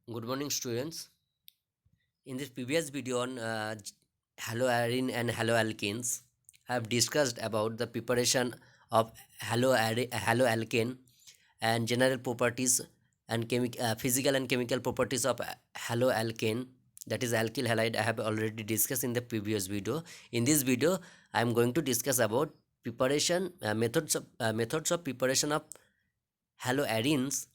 Good morning, students. In this previous video on haloarine and haloalkanes, I have discussed about the preparation of haloalkane and general properties and physical and chemical properties of haloalkane, that is alkyl halide. I have already discussed in the previous video. In this video, I am going to discuss about preparation methods of preparation of haloarenes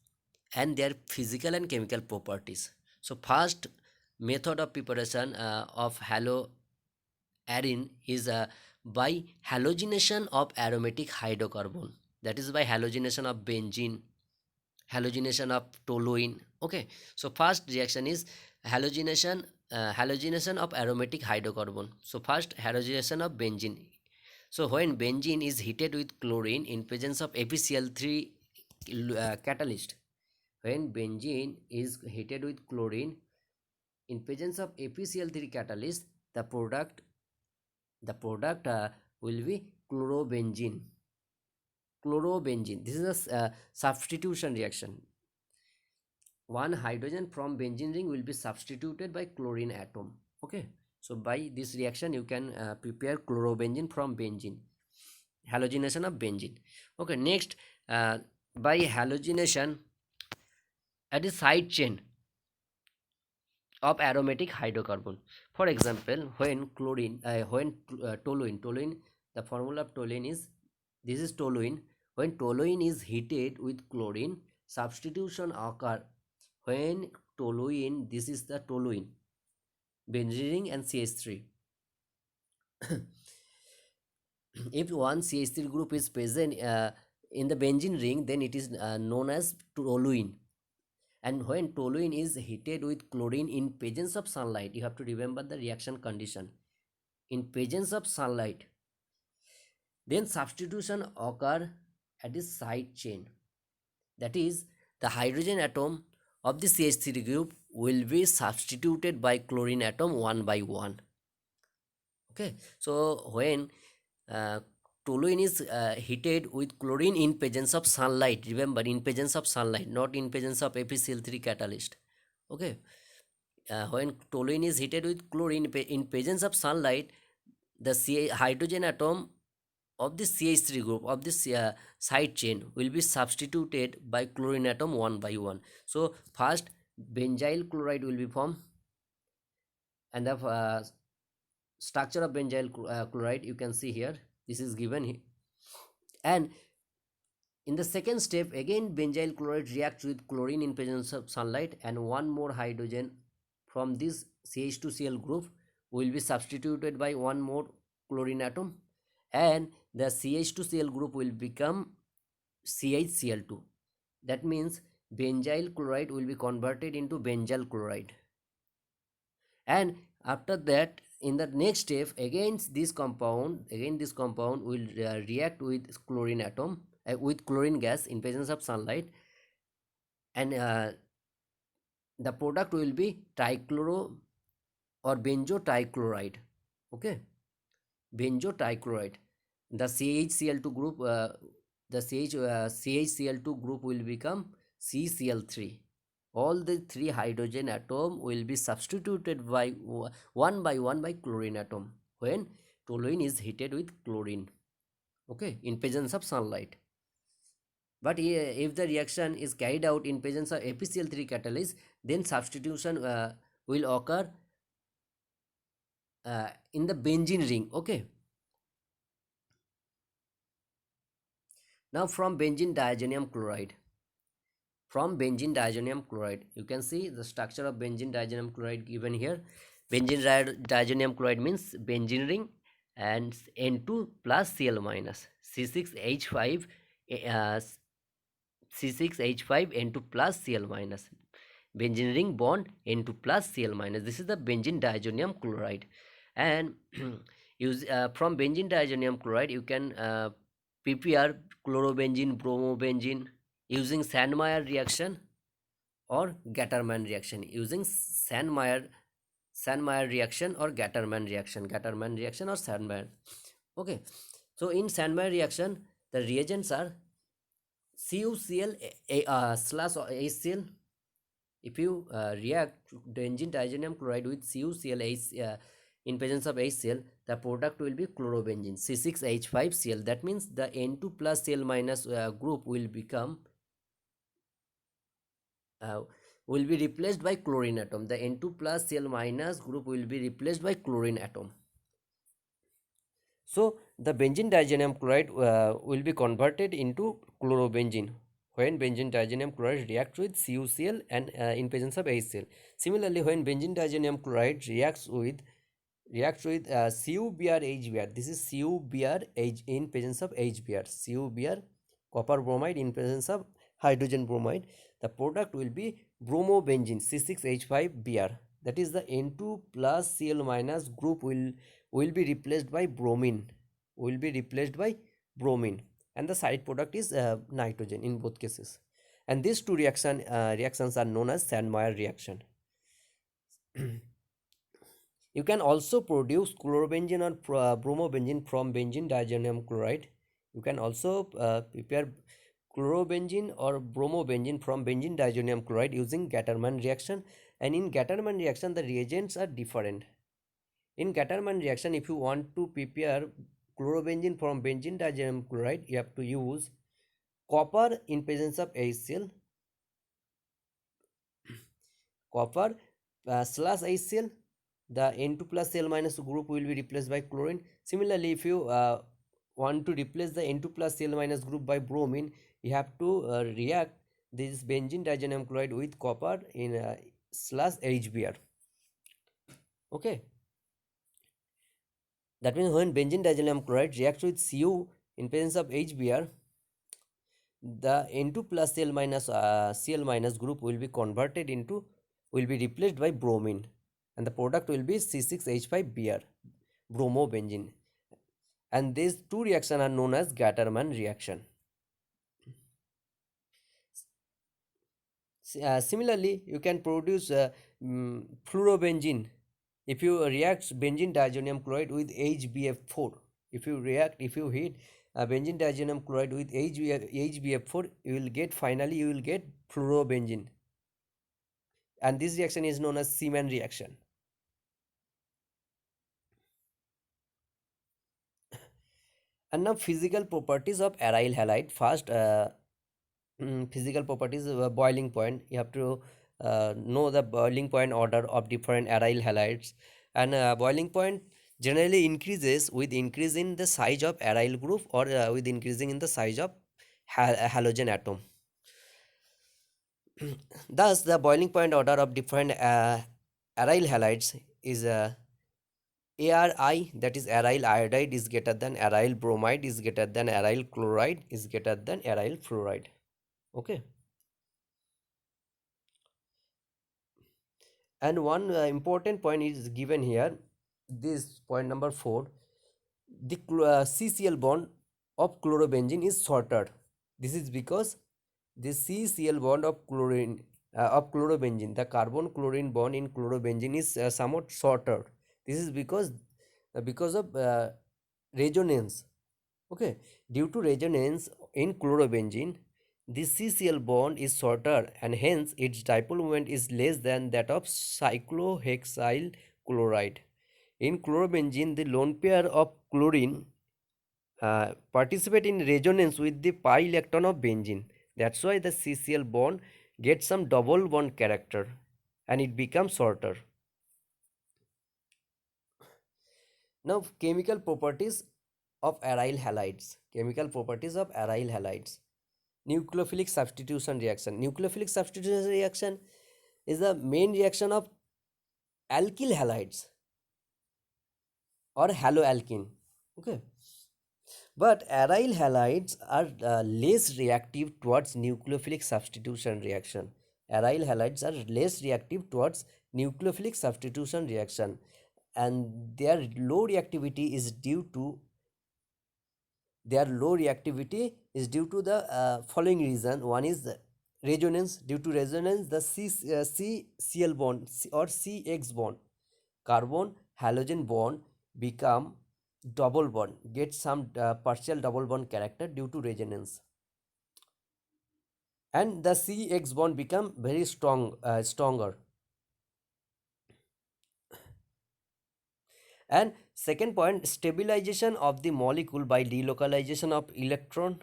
and their physical and chemical properties. So first method of preparation of haloarine is by halogenation of aromatic hydrocarbon, that is by halogenation of benzene, halogenation of toluene. Okay, so first reaction is halogenation of aromatic hydrocarbon. So first halogenation of benzene. So when benzene is heated with chlorine in presence of APCl3 catalyst, when benzene is heated with chlorine in presence of APCl3 catalyst, the product will be chlorobenzene. This is a substitution reaction. One hydrogen from benzene ring will be substituted by chlorine atom. Okay, so by this reaction you can prepare chlorobenzene from benzene, halogenation of benzene. Okay, next, by halogenation at the side chain of aromatic hydrocarbon. For example, when toluene, the formula of toluene is, this is toluene. When toluene is heated with chlorine, substitution occur. When toluene, this is the toluene, benzene ring and CH3. If one CH3 group is present in the benzene ring, then it is known as toluene. And when toluene is heated with chlorine in presence of sunlight, you have to remember the reaction condition. In presence of sunlight, then substitution occur at the side chain. That is, the hydrogen atom of the CH3 group will be substituted by chlorine atom one by one. Okay, so when toluene is heated with chlorine in presence of sunlight, remember, in presence of sunlight, not in presence of APCl3 catalyst. Okay, when toluene is heated with chlorine in presence of sunlight, the hydrogen atom of the CH3 group of this side chain will be substituted by chlorine atom one by one. So first benzyl chloride will be formed, and the structure of benzyl chloride you can see here. This is given here. And in the second step, again benzyl chloride reacts with chlorine in presence of sunlight, and one more hydrogen from this CH2Cl group will be substituted by one more chlorine atom, and the CH2Cl group will become CHCl2. That means benzyl chloride will be converted into benzyl chloride. And after that, in the next step, again this compound will react with chlorine atom, with chlorine gas in presence of sunlight, and the product will be trichloro or benzotrichloride. Okay, benzotrichloride. The CHCl2 group, CHCl2 group will become CCl3. All the three hydrogen atom will be substituted by one by chlorine atom when toluene is heated with chlorine. Okay, in presence of sunlight. But if the reaction is carried out in presence of APCl3 catalyst, then substitution will occur in the benzene ring. Okay, now from benzene diazonium chloride. From benzene diazonium chloride, you can see the structure of benzene diazonium chloride given here. Benzene diazonium chloride means benzene ring and N2 plus Cl minus, C6H5 C6H5 N2 plus Cl minus, benzene ring bond N2 plus Cl minus. This is the benzene diazonium chloride. And from benzene diazonium chloride you can prepare chlorobenzene, bromobenzene using Sandmeyer reaction or Gattermann reaction, using Sandmeyer reaction or Gattermann reaction or Sandmeyer. Okay, so in Sandmeyer reaction the reagents are CuCl slash HCl If you react benzene diazoxide chloride with CuCl in presence of HCl, the product will be chlorobenzene C6H5Cl. That means the N2 plus Cl minus group uh, will be replaced by chlorine atom. The N2 plus Cl minus group will be replaced by chlorine atom. So the benzene diazoxide chloride will be converted into chlorobenzene when benzene diazoxide chloride reacts with CuCl and in presence of HCl. Similarly, when benzene diazoxide chloride reacts with CuBr HBr. This is CuBr H in presence of HBr. CuBr copper bromide in presence of hydrogen bromide. The product will be bromobenzene C6H5Br. That is the N2 plus Cl minus group will be replaced by bromine. Will be replaced by bromine, and the side product is nitrogen in both cases. And these two reactions are known as Sandmeyer reaction. You can also produce chlorobenzene or bromobenzene from benzene diazoxide chloride. You can also prepare chlorobenzene or bromobenzene from benzene diazoxide chloride using Gattermann reaction. And in Gattermann reaction, the reagents are different. In Gattermann reaction, if you want to prepare chlorobenzene from benzene diazoxide chloride, you have to use copper in presence of HCl, copper slash HCl. The N2 plus Cl minus group will be replaced by chlorine. Similarly, if you want to replace the N2 plus Cl minus group by bromine, you have to react this benzene diazoxide chloride with copper in slash HBr. Okay, that means when benzene diazoxide chloride reacts with Cu in presence of HBr, the N2 plus Cl minus group will be replaced by bromine, and the product will be C6H5Br, bromobenzene. And these two reactions are known as Gattermann reaction. Similarly, you can produce fluorobenzene if you react benzene diazoxide chloride with HBF4. If you heat benzene diazoxide chloride with HBF4, you will get fluorobenzene, and this reaction is known as Seemann reaction. And now physical properties of aryl halide. First, physical properties of boiling point. You have to know the boiling point order of different aryl halides. And boiling point generally increases with increase in the size of aryl group, or with increasing in the size of halogen atom. Thus, the boiling point order of different aryl halides is ARI, that is aryl iodide is greater than aryl bromide is greater than aryl chloride is greater than aryl fluoride. Okay. And one important point is given here, this point number 4. The CCl bond of chlorobenzene is shorter. This is because the CCl bond of chlorobenzene, the carbon chlorine bond in chlorobenzene is somewhat shorter. This is because of resonance. Okay, due to resonance in chlorobenzene, the CCl bond is shorter, and hence its dipole moment is less than that of cyclohexyl chloride. In chlorobenzene, the lone pair of chlorine participate in resonance with the pi electron of benzene. That's why the CCl bond gets some double bond character and it becomes shorter. Now, chemical properties of aryl halides. Chemical properties of aryl halides. Nucleophilic substitution reaction. Nucleophilic substitution reaction is the main reaction of alkyl halides or haloalkene. Okay. But aryl halides are less reactive towards nucleophilic substitution reaction. Aryl halides are less reactive towards nucleophilic substitution reaction, and their low reactivity is due to the following reason. One is the resonance. Due to resonance, the CCl bond or CX bond, carbon halogen bond, become double bond, get some partial double bond character due to resonance. and the CX bond become very stronger. And second point, stabilization of the molecule by delocalization of electron.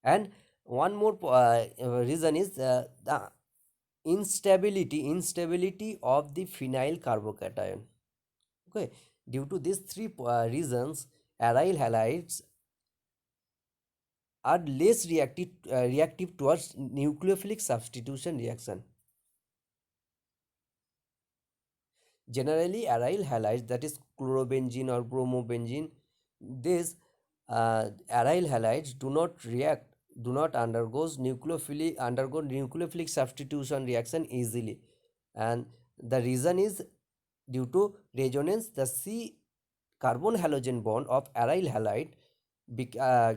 And one more reason is the instability of the phenyl carbocation. Okay, due to these three reasons, aryl halides are less reactive towards nucleophilic substitution reaction. Generally, aryl halides, that is chlorobenzene or bromobenzene, these aryl halides do not undergo nucleophilic substitution reaction easily, and the reason is due to resonance. The C carbon halogen bond of aryl halide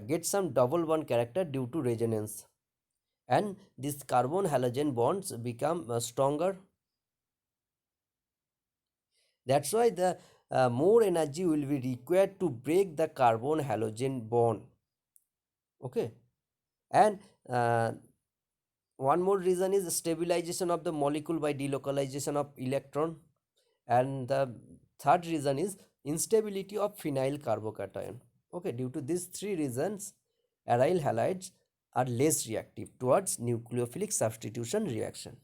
gets some double bond character due to resonance, and these carbon halogen bonds become stronger. That's why the more energy will be required to break the carbon halogen bond. Okay, and uh, one more reason is stabilization of the molecule by delocalization of electron, and the third reason is instability of phenyl carbocation. Okay, due to these three reasons, aryl halides are less reactive towards nucleophilic substitution reaction.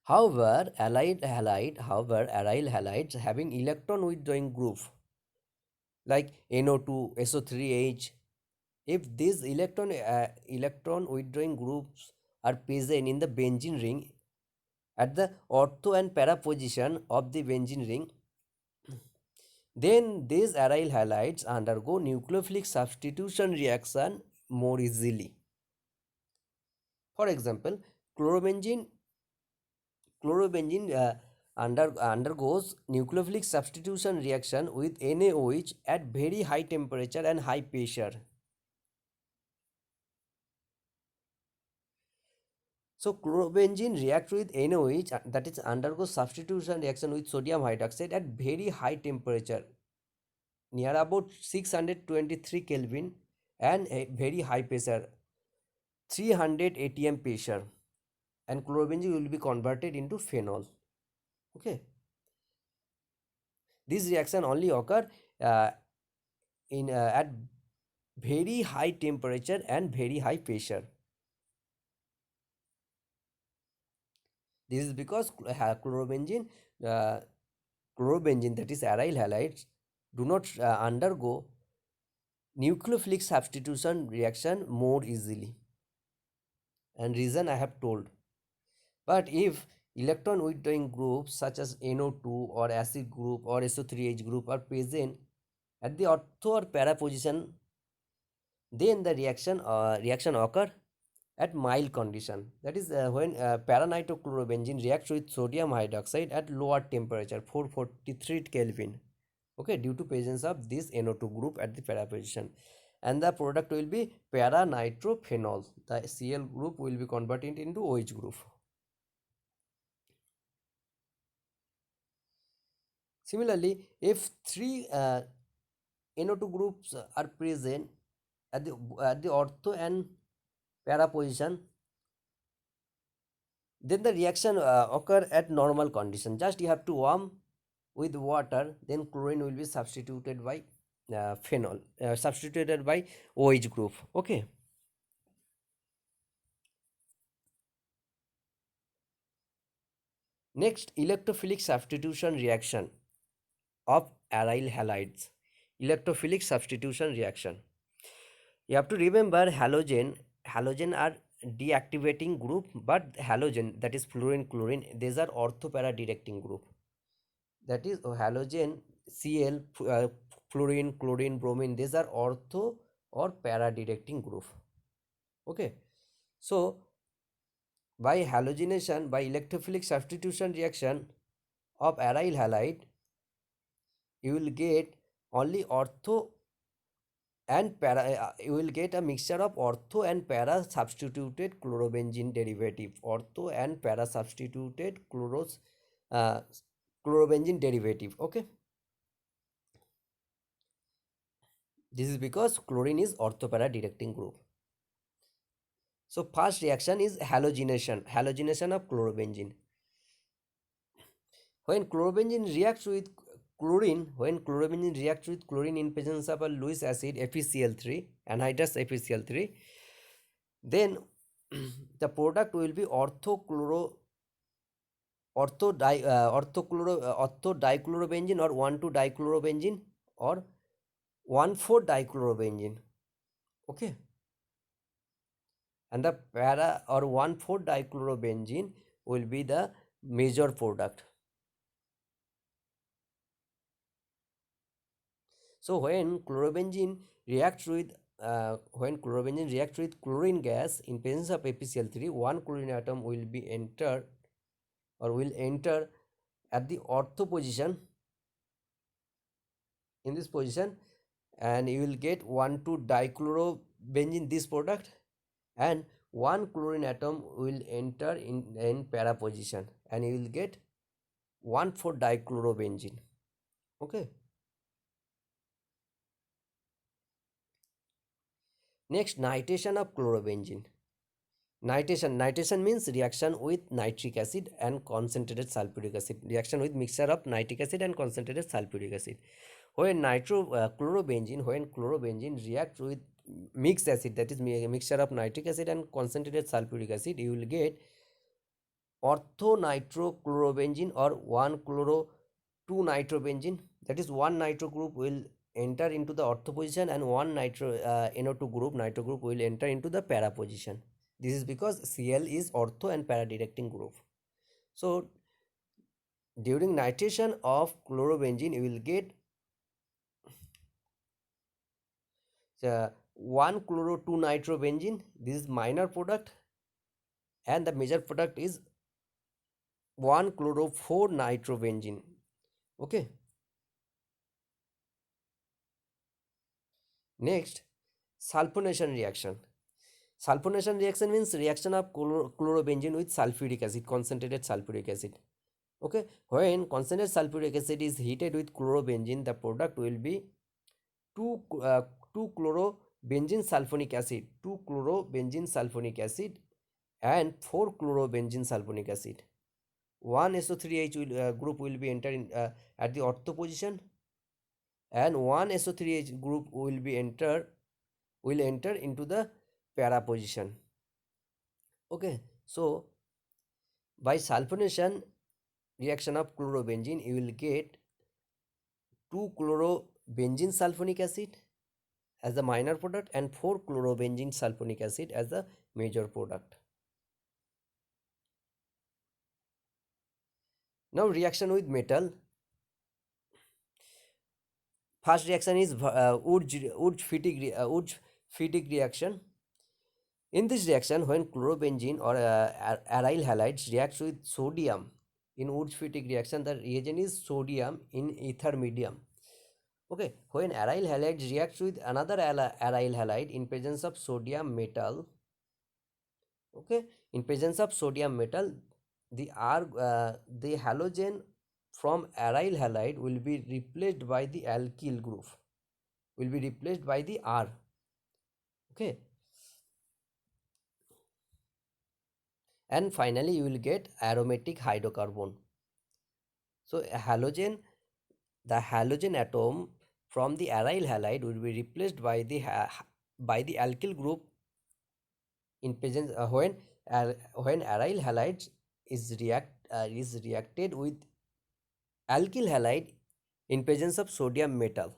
However, aryl halides having electron withdrawing group like NO2, SO3H, if these electron withdrawing groups are present in the benzene ring at the ortho and para position of the benzene ring, then these aryl halides undergo nucleophilic substitution reaction more easily. For example, chlorobenzene undergoes nucleophilic substitution reaction with NaOH at very high temperature and high pressure. So chlorobenzene reacts with NaOH, that is undergoes substitution reaction with sodium hydroxide at very high temperature near about 623 Kelvin and a very high pressure 300 atm pressure, and chlorobenzene will be converted into phenol. Okay, this reaction only occur uh, in at very high temperature and very high pressure. This is because uh, chlorobenzene, that is aryl halides, do not undergo nucleophilic substitution reaction more easily, and reason I have told. But if electron withdrawing groups such as NO2 or acid group or SO3H group are present at the ortho or para position, then the reaction occur at mild condition. That is when para-nitrochlorobenzene reacts with sodium hydroxide at lower temperature 443 Kelvin. Okay, due to presence of this NO2 group at the para position, and the product will be para-nitrophenol. The Cl group will be converted into OH group. Similarly, if three NO2 groups are present at the ortho and para position, then the reaction occur at normal condition. Just you have to warm with water, then chlorine will be substituted by phenol, substituted by OH group. Okay. Next, electrophilic substitution reaction of aryl halides. Electrophilic substitution reaction. You have to remember halogen are deactivating group, but halogen, that is fluorine, chlorine, these are ortho para directing group. That is halogen, Cl, fluorine, chlorine, bromine, these are ortho or para directing group. Okay, so by halogenation, by electrophilic substitution reaction of aryl halide, you will get only ortho and para, you will get a mixture of ortho and para substituted chlorobenzene derivative, ortho and para substituted uh, chlorobenzene derivative. Okay, This is because chlorine is orthopara directing group. So first reaction is halogenation of chlorobenzene. When chlorobenzene reacts with chlorine in presence of a Lewis acid FeCl3, anhydrous FeCl3, then the product will be ortho dichlorobenzene or 1,2 dichlorobenzene or 1,4 dichlorobenzene. Okay, and the para or 1,4 dichlorobenzene will be the major product. So when chlorobenzene reacts with chlorine gas in presence of APCl3, one chlorine atom will be enter or will enter at the ortho position, in this position, and you will get 1,2 dichlorobenzene, this product, and one chlorine atom will enter in para position, and you will get 1,4 dichlorobenzene. Okay. Next, nitration of chlorobenzene. Nitration means reaction with nitric acid and concentrated sulfuric acid. Reaction with mixture of nitric acid and concentrated sulfuric acid. When chlorobenzene reacts with mixed acid, that is mixture of nitric acid and concentrated sulfuric acid, you will get orthonitrochlorobenzene or 1,chloro,2-nitrobenzene. That is, one nitro group will enter into the ortho position and one NO2 nitro group will enter into the para position. This is because Cl is ortho and para directing group. So during nitration of chlorobenzene, you will get 1,chloro,2-nitrobenzene. This is minor product, and the major product is 1,chloro,4-nitrobenzene. Okay. Next, sulfonation reaction. Sulfonation reaction means reaction of chlorobenzene with sulfuric acid, concentrated sulfuric acid. Okay, when concentrated sulfuric acid is heated with chlorobenzene, the product will be 2 chlorobenzene sulfonic acid, 2 chlorobenzene sulfonic acid, and 4 chlorobenzene sulfonic acid. One SO3H group will be entered in, at the ortho position, and one SO3H group will enter into the para position. Okay, so by sulfonation reaction of chlorobenzene, you will get 2 chlorobenzene sulfonic acid as the minor product and 4 chlorobenzene sulfonic acid as the major product. Now reaction with metal. First reaction is Wurtz-Fittig reaction. In this reaction, when chlorobenzene or aryl halides reacts with sodium in Wurtz-Fittig reaction, the reagent is sodium in ether medium. Okay, when aryl halides reacts with another aryl halide in presence of sodium metal, okay, in presence of sodium metal, the halogen from aryl halide will be replaced by the alkyl group, will be replaced by the R. Okay, and finally you will get aromatic hydrocarbon. So the halogen atom from the aryl halide will be replaced by the alkyl group in presence when aryl halide is reacted with alkyl halide in presence of sodium metal.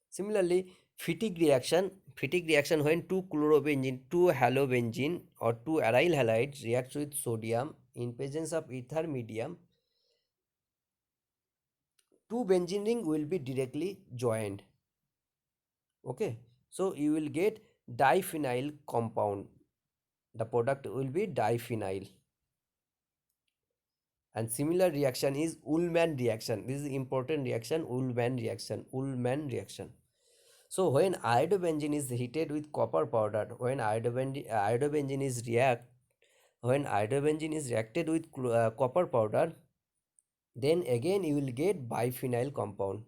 Similarly, Fittig reaction when 2 chlorobenzene, 2 halobenzene or 2 aryl halides reacts with sodium in presence of ether medium, 2 benzene ring will be directly joined. Okay, so you will get diphenyl compound. The product will be diphenyl. And similar reaction is Ullmann reaction. This is important reaction, Ullmann reaction. So when iodobenzene is heated with copper powder, when iodobenzene is reacted with copper powder, then again you will get biphenyl compound.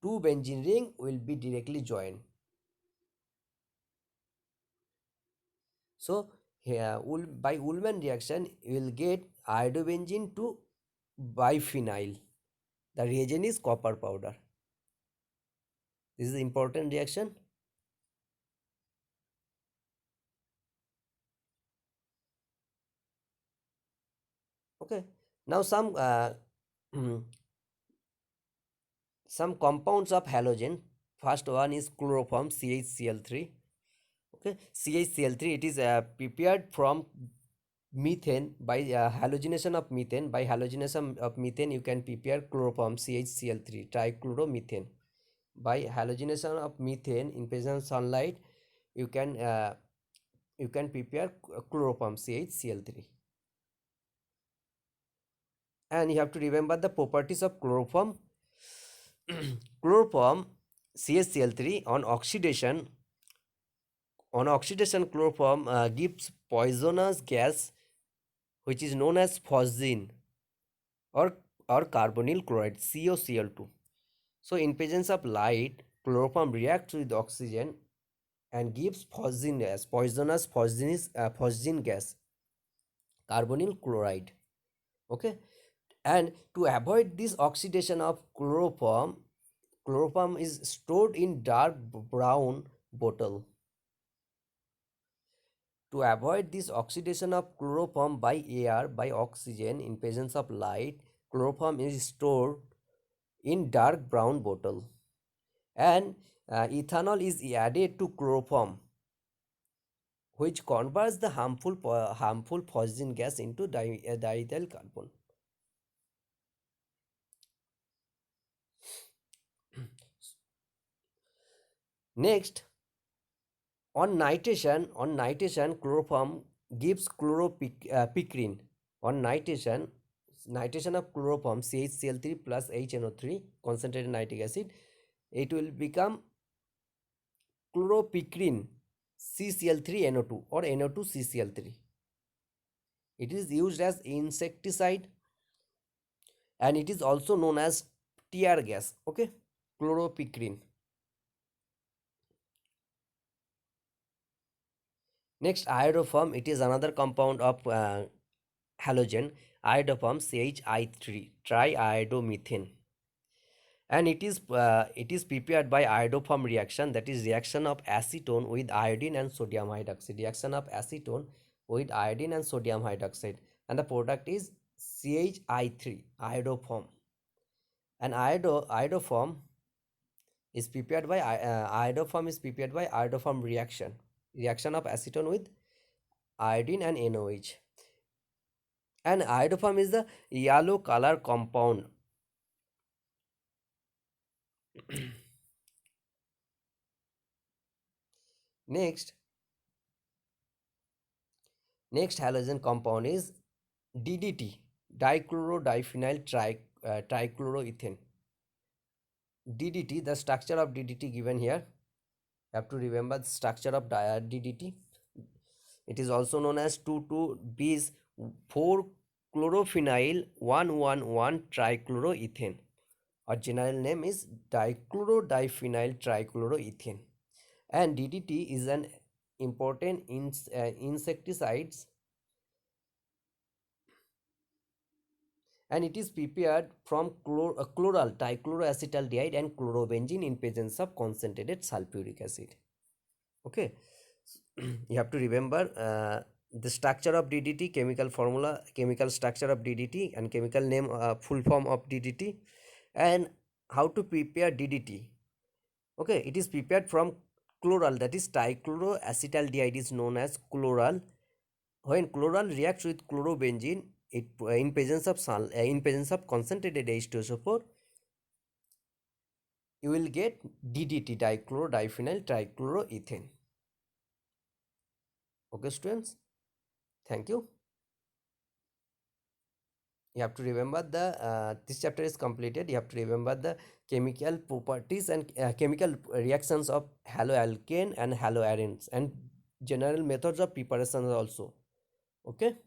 Two benzene ring will be directly joined. So here by Ullmann reaction you will get iodobenzene to biphenyl. The reagent is copper powder. This is important reaction. Okay. Now some compounds of halogen. First one is chloroform CHCl3. Okay, CHCl3, it is prepared from methane by halogenation of methane. By halogenation of methane you can prepare chloroform CHCl3 trichloromethane. By halogenation of methane in presence of sunlight you can prepare chloroform CHCl3. And you have to remember the properties of chloroform. Chloroform CHCl3 on oxidation chloroform gives poisonous gas which is known as phosgene or carbonyl chloride COCl2. So in presence of light chloroform reacts with oxygen and gives phosgene gas, poisonous phosgene gas, carbonyl chloride. Okay, and to avoid this oxidation of chloroform is stored in dark brown bottle. To avoid this oxidation of chloroform by air by oxygen in presence of light, chloroform is stored in dark brown bottle, and ethanol is added to chloroform, which converts the harmful phosgene gas into diethyl carbon. Next, on nitration, chloroform gives chloropicrin. On nitration of chloroform CHCl3 plus HNO3 concentrated nitric acid, it will become chloropicrin CCl3NO2 or NO2CCl3. It is used as insecticide and it is also known as tear gas. Okay, chloropicrin. Next, iodoform. It is another compound of halogen. Iodoform CHI3 triiodomethane, and it is prepared by iodoform reaction, that is reaction of acetone with iodine and sodium hydroxide. Reaction of acetone with iodine and sodium hydroxide, and the product is CHI3 iodoform. And iodoform is prepared by iodoform reaction of acetone with iodine and NOH. And iodoform is the yellow color compound. Next, halogen compound is DDT, trichloroethane. DDT, the structure of DDT given here. You have to remember the structure of DDT. It is also known as 2,2-bis 4-chlorophenyl 1,1,1 trichloroethane. Our general name is dichlorodiphenyl trichloroethane. And DDT is an important insecticides, and it is prepared from chloral dichloroacetaldehyde and chlorobenzene in presence of concentrated sulfuric acid. Okay, you have to remember the structure of DDT, chemical structure of DDT, and chemical name, full form of DDT, and how to prepare DDT. Okay, it is prepared from chloral, that is dichloroacetaldehyde is known as chloral. When chloral reacts with chlorobenzene, it in presence of concentrated H2SO4, you will get DDT, dichlorodiphenyl trichloroethane. Okay, students, thank you. You have to remember this chapter is completed. You have to remember the chemical properties and chemical reactions of haloalkane and haloarenes, and general methods of preparation also. Okay.